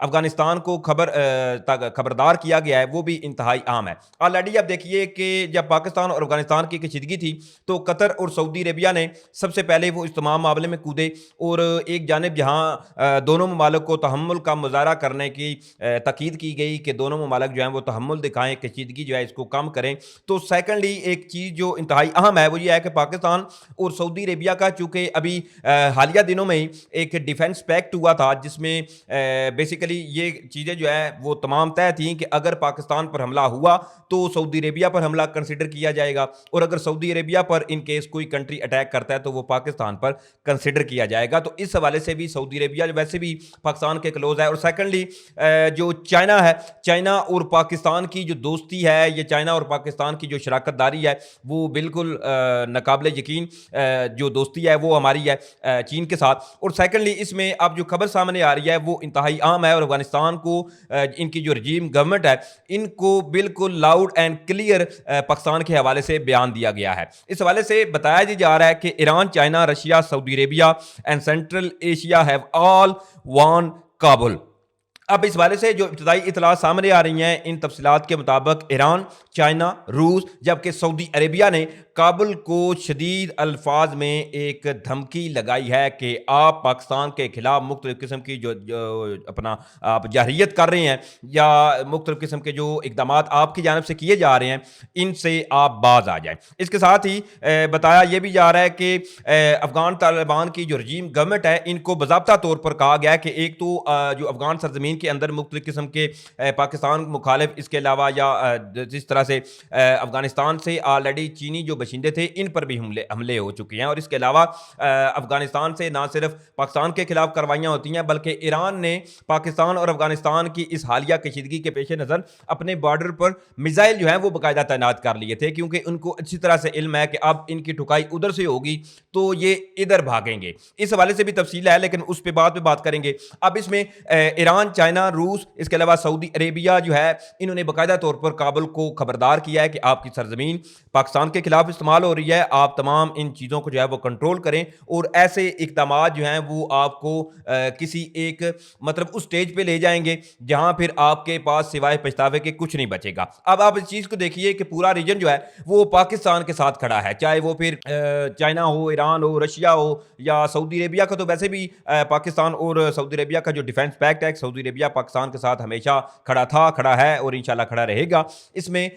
افغانستان کو خبردار کیا گیا ہے وہ بھی انتہائی اہم ہے۔ آلریڈی آپ دیکھیے کہ جب پاکستان اور افغانستان کی کشیدگی تھی تو قطر اور سعودی عربیہ نے سب سے پہلے وہ اس تمام معاملے میں کودے، اور ایک جانب جہاں دونوں ممالک کو تحمل کا مظاہرہ کرنے کی تاکید کی گئی کہ دونوں ممالک جو ہیں وہ تحمل دکھائیں، کشیدگی جو ہے اس کو کم کریں، تو سیکنڈلی ایک چیز جو انتہائی اہم ہے وہ یہ ہے کہ پاکستان اور سعودی عربیہ کا چونکہ ابھی حالیہ دنوں میں ہی ایک ڈیفنس پیکٹ ہوا تھا جس میں بیسیکلی یہ چیزیں جو ہے وہ تمام طے تھیں کہ اگر پاکستان پر حملہ ہوا تو سعودی عربیہ پر حملہ کنسیڈر کیا جائے گا، اور اگر سعودی عربیہ پر ان کیس کوئی کنٹری اٹیک کرتا ہے تو وہ پاکستان پر کنسیڈر کیا جائے گا۔ تو اس حوالے سے بھی سعودی عربیہ ویسے بھی پاکستان کے کلوز ہے، اور سیکنڈلی جو چائنا ہے، چائنا اور پاکستان کی جو دوستی ہے، یہ چائنا اور پاکستان کی جو شراکت داری ہے وہ بالکل ناقابل یقین جو دوستی ہے وہ ہماری ہے چین کے ساتھ۔ اور سیکنڈلی اس میں اب جو خبر سامنے آ رہی ہے وہ انتہائی اہم ہے، اور افغانستان کو ان کی جو رجیم گورنمنٹ ہے ان کو بالکل لاؤڈ اینڈ کلیئر پاکستان کے حوالے سے بیان دیا گیا ہے۔ اس حوالے سے بتایا جا رہا ہے کہ Iran, China, Russia, Saudi Arabia and Central Asia have all one Kabul. اب اس حوالے سے جو ابتدائی اطلاعات سامنے آ رہی ہیں، ان تفصیلات کے مطابق ایران، چائنا، روس جبکہ سعودی عربیہ نے کابل کو شدید الفاظ میں ایک دھمکی لگائی ہے کہ آپ پاکستان کے خلاف مختلف قسم کی جو اپنا آپ جارحیت کر رہے ہیں یا مختلف قسم کے جو اقدامات آپ کی جانب سے کیے جا رہے ہیں ان سے آپ باز آ جائیں۔ اس کے ساتھ ہی بتایا یہ بھی جا رہا ہے کہ افغان طالبان کی جو رجیم گورنمنٹ ہے ان کو باضابطہ طور پر کہا گیا ہے کہ ایک تو جو افغان سرزمین کے اندر مختلف قسم کے پاکستان مخالف، اس کے علاوہ یا جس طرح سے افغانستان سے آلریڈی چینی جو باشندے تھے ان پر بھی حملے ہو چکے ہیں، اور اس کے علاوہ افغانستان سے نہ صرف پاکستان کے خلاف کاروائیاں ہوتی ہیں بلکہ ایران نے پاکستان اور افغانستان کی اس حالیہ کشیدگی کے پیش نظر اپنے بارڈر پر میزائل جو ہیں وہ باقاعدہ تعینات کر لیے تھے، کیونکہ ان کو اچھی طرح سے علم ہے کہ اب ان کی ٹھکائی ادھر سے ہوگی تو یہ ادھر بھاگیں گے۔ اس حوالے سے بھی تفصیل ہے لیکن اس پہ بعد میں بات کریں گے۔ اب اس میں ایران، چائنا، روس، اس کے علاوہ سعودی عربیہ جو ہے انہوں نے باقاعدہ طور پر کابل کو خبردار کیا ہے کہ آپ کی سرزمین پاکستان کے خلاف استعمال ہو رہی ہے، آپ تمام ان چیزوں کو جو ہے وہ کنٹرول کریں، اور ایسے اقدامات جو ہیں وہ آپ کو کسی ایک مطلب اس سٹیج پہ لے جائیں گے جہاں پھر آپ کے پاس سوائے پچھتاوے کے کچھ نہیں بچے گا۔ اب آپ اس چیز کو دیکھیے کہ پورا ریجن جو ہے وہ پاکستان کے ساتھ کھڑا ہے، چاہے وہ پھر چائنا ہو، ایران ہو، رشیا ہو یا سعودی عربیہ کا، تو ویسے بھی پاکستان اور سعودی عربیہ کا جو ڈیفنس پیکٹ ہے، سعودی عربیہ پاکستان کے ساتھ ہمیشہ کھڑا تھا، کھڑا ہے اور انشاءاللہ کھڑا رہے گا۔ اس میں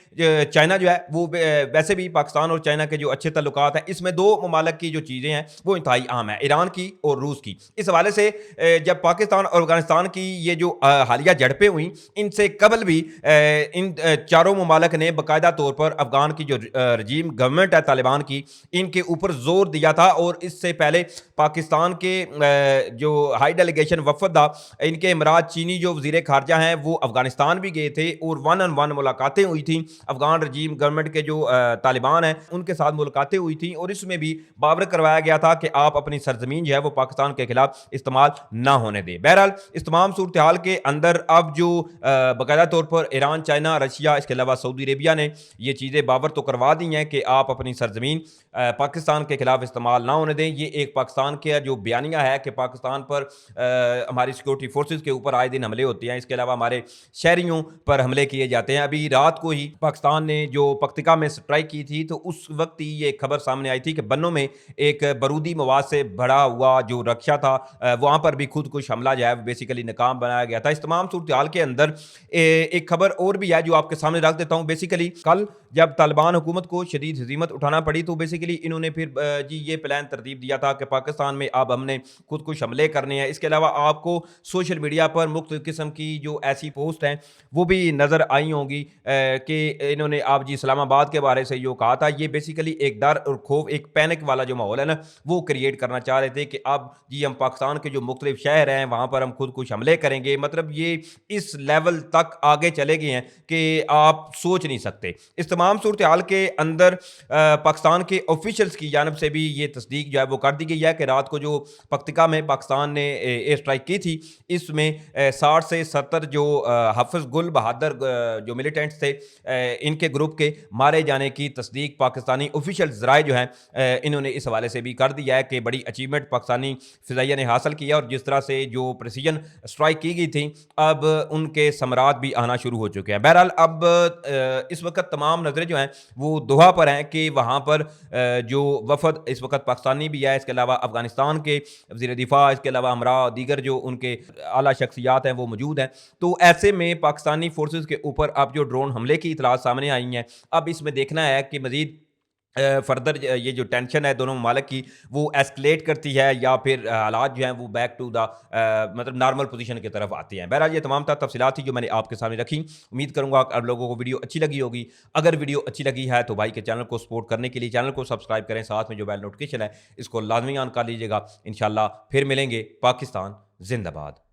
چائنا جو ہے وہ ویسے بھی پاکستان اور چائنا کے جو اچھے تعلقات ہیں، اس میں دو ممالک کی جو چیزیں ہیں وہ انتہائی اہم ہیں، ایران کی اور روس کی۔ اس حوالے سے جب پاکستان اور افغانستان کی یہ جو حالیہ جھڑپیں ہوئیں ان سے قبل بھی ان چاروں ممالک نے باقاعدہ طور پر افغان کی جو رجیم گورنمنٹ ہے طالبان کی، ان کے اوپر زور دیا تھا، اور اس سے پہلے پاکستان کے جو ہائی ڈیلیگیشن وفد تھا، ان کے امراض چینی جو وزیر خارجہ ہیں وہ افغانستان بھی گئے تھے اور ون آن ون ملاقاتیں ہوئی تھیں، افغان رجیم گورنمنٹ کے جو طالبان ہیں ان کے ساتھ ملاقاتیں ہوئی تھیں، اور اس میں بھی باور کروایا گیا تھا کہ آپ اپنی سرزمین جو ہے وہ پاکستان کے خلاف استعمال نہ ہونے دیں۔ بہرحال اس تمام صورتحال کے اندر اب جو باقاعدہ طور پر ایران، چائنا، رشیا، اس کے علاوہ سعودی عربیہ نے یہ چیزیں باور تو کروا دی ہیں کہ آپ اپنی سرزمین پاکستان کے خلاف استعمال نہ ہونے دیں۔ یہ ایک پاکستان کا جو بیانیہ ہے کہ پاکستان پر ہماری سیکورٹی فورسز کے اوپر آئے دن حملے ہوتے ہیں، اس کے علاوہ ہمارے شہریوں پر حملے کیے جاتے ہیں۔ ابھی رات کو ہی پاکستان نے جو پکتیکا میں سٹرائک کی تھی تو اس وقت ہی یہ خبر سامنے آئی تھی کہ بنوں میں ایک بارودی مواد سے بھرا ہوا جو رکشہ تھا وہاں پر بھی خود کش حملہ جو ہے بیسیکلی ناکام بنایا گیا تھا۔ اس تمام صورتحال کے اندر ایک خبر اور بھی ہے جو آپ کے سامنے رکھ دیتا ہوں۔ بیسیکلی کل جب طالبان حکومت کو شدید ہزیمت اٹھانا پڑی تو بیسیکلی انہوں نے پھر یہ پلان ترتیب دیا تھا کہ پاکستان میں اب ہم نے خود کش حملے کرنے ہیں۔ اس کے علاوہ آپ کو سوشل میڈیا پر مختلف قسم کی جو ایسی پوسٹ ہیں وہ بھی نظر آئی ہوں گی کہ انہوں نے آپ اسلام آباد کے بارے سے جو کہا تھا، یہ بیسیکلی ایک ڈر اور خوف، ایک پینک والا جو ماحول ہے نا وہ کریٹ کرنا چاہ رہے تھے کہ اب ہم پاکستان کے جو مختلف شہر ہیں وہاں پر ہم خود کش حملے کریں گے۔ مطلب یہ اس لیول تک آگے چلے گئے ہیں کہ آپ سوچ نہیں سکتے۔ اس تمام صورتحال کے اندر پاکستان کے آفیشلز کی جانب سے بھی یہ تصدیق جو ہے وہ کر دی گئی ہے کہ رات کو جو پکتیکا میں پاکستان نے ایئر اسٹرائک کی تھی اس میں 60 سے 70 جو حافظ گل بہادر جو ملیٹنٹس تھے ان کے گروپ کے مارے جانے کی تصدیق پاکستانی آفیشیل ذرائع جو ہیں انہوں نے اس حوالے سے بھی کر دیا ہے کہ بڑی اچیومنٹ پاکستانی فضائیہ نے حاصل کیا، اور جس طرح سے جو پریسیجن اسٹرائک کی گئی تھی اب ان کے ثمرات بھی آنا شروع ہو چکے ہیں۔ بہرحال اب اس وقت تمام نظریں جو ہیں وہ دوحہ پر ہیں کہ وہاں پر جو وفد اس وقت پاکستانی بھی ہے، اس کے علاوہ افغانستان کے وزیر دفاع، اس کے علاوہ ہمراہ دیگر جو ان کے اعلیٰ شخصیات ہیں وہ موجود ہیں، تو ایسے میں پاکستانی فورسز کے اوپر اب جو ڈرون حملے کی اطلاعات سامنے آئی ہیں، اب اس میں دیکھنا ہے کہ مزید فردر یہ جو ٹینشن ہے دونوں ممالک کی وہ ایسکلیٹ کرتی ہے یا پھر حالات جو ہیں وہ بیک ٹو دا مطلب نارمل پوزیشن کی طرف آتے ہیں۔ بہرحال یہ تمام تفصیلات تھی جو میں نے آپ کے سامنے رکھی، امید کروں گا آپ لوگوں کو ویڈیو اچھی لگی ہوگی۔ اگر ویڈیو اچھی لگی ہے تو بھائی کے چینل کو سپورٹ کرنے کے لیے چینل کو سبسکرائب کریں، ساتھ میں جو بیل نوٹیفکیشن ہے اس کو لازمی آن کر لیجیے گا۔ انشاءاللہ پھر ملیں گے۔ پاکستان زندہ باد۔